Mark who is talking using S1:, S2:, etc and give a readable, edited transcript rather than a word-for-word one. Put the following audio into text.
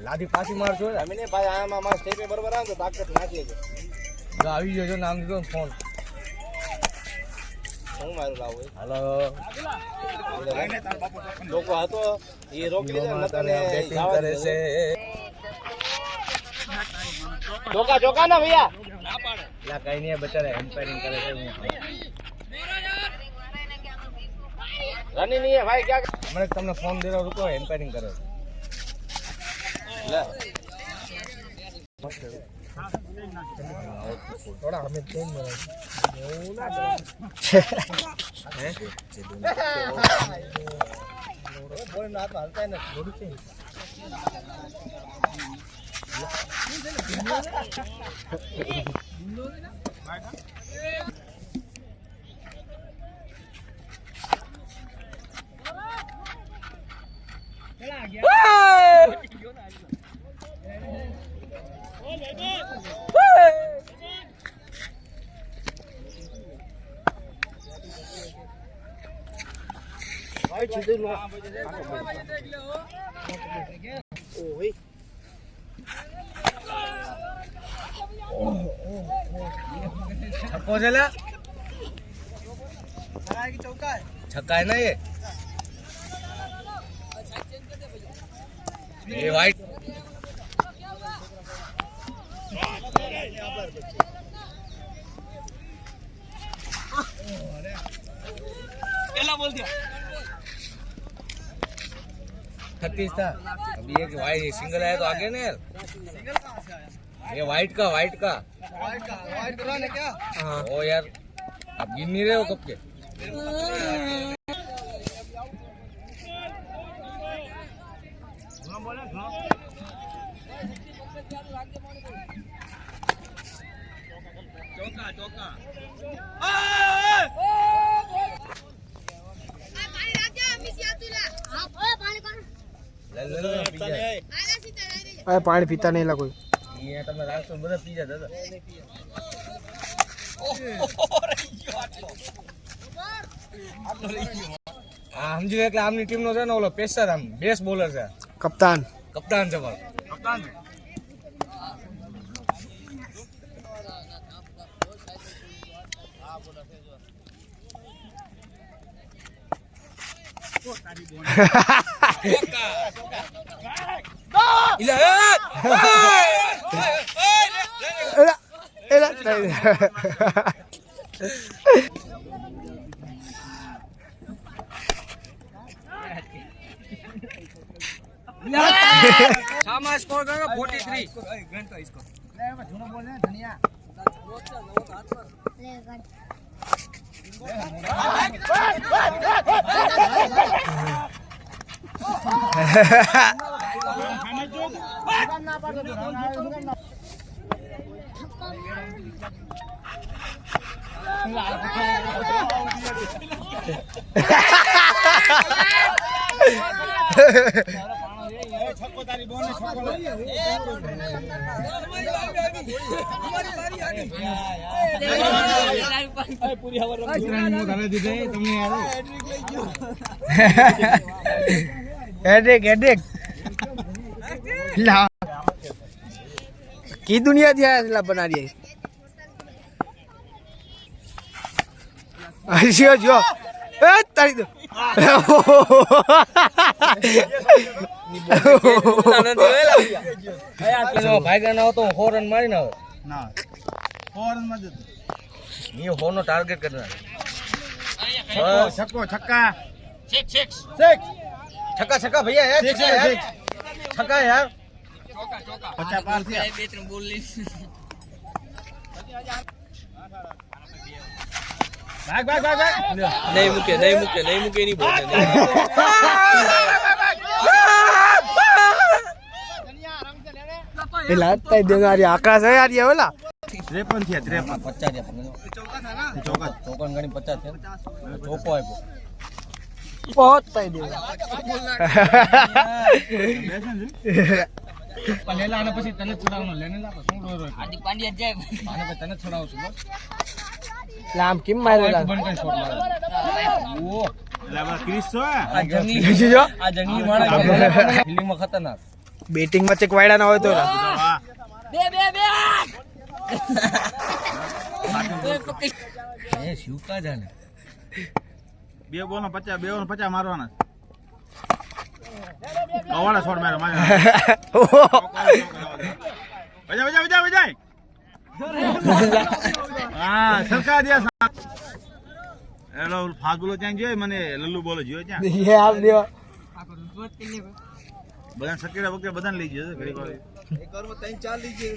S1: લાદી પાછી મારશો અમે ને ભાઈ આમાં માં સ્ટેપે બરોબર આવે તો તાકાત નાખી છે જો આવી ગયો જો નામ દીધો ફોન હું મારું લાવું હાલો લોકો હતો એ રોકી લીધો નતને બેટિંગ કરે છે જોકા જોકા ના ભૈયા ના પાડે લા કઈ નહીં બચારા એમ્પાયરિંગ કરે છે रनी नहीं है भाई क्या मैंने तुमने फोन दे रहा हूं रुको एम्पायरिंग करो ले थोड़ा हमें प्लेन में ना हैं बोल ना तो हलता है ना थोड़ी सी छक्को चला छक्का है ना ये वाइट बोल दिया 36 था अभी एक वाइट सिंगल आया तो आगे ना यार सिंगल कहाँ से आया ये वाइट का वाइट कराने क्या हाँ ओ यार आप गिन नहीं रहे हो कब के चौका चौका पानी पीता नहीं ला कोई ये તમે રાખો બધા પી જા દાદા હા સમજી લે કે આમની ટીમ નો છે ને ઓલો પેસર આમ બેસ્ટ બોલર છે કપ્તાન છે ભાઈ કપ્તાન सामा स्कोर करेगा 43 गन तो इसको ले मैं झूना बोल रहे हैं धनिया छक्को तारी बोल ने छक्को पूरी हवा रन घरे दीदे तुमने यार हेडेक ला की दुनिया दिया ला बना रही है आइयो जो ए तारी दो भाई का ना हो तो 4 रन मारी ना ना 4 रन मत ये हो नो टारगेट करना छक्को छक्का सिक्स छक्का भैया यार छक्का यार चौका पार थी बोल ली भाग नहीं मुके नहीं बोलते ये लगता है देनारी आकाश है यार ये वाला 53 थी 53 50 थी चौका था ना चौका गणी 50 थे चौको है बहुत पाई दे लेला आने પછી તને છોડાવનો લેને લા શું રોય હાર્દિક પાંડ્યા જાય આને પછી તને છોડાવું છું લામ કેમ મારેલા બંધ કરી શોટ મારે ઓ આ જંગલી માણસ ફિલ્ડિંગમાં ખતરનાક.
S2: બેટિંગ માં ચેક વાયડા ના હોય તો
S1: એ શિવકા જાને.
S3: 2 બોલ 50 મારવાના. કવાડા છોડ મારો મારે. વજા. હા સરકાર દે. એલો ફાસ્ટ બોલો ત્યાં જોઈ મને લલ્લુ બોલો જોયો ત્યાં.
S2: એ આપ દેવા
S3: બધાને સકેડા વગેરે બધાને લઈ જશે ઘડી વાર.
S2: એક વાર માં 3-4 લીજે.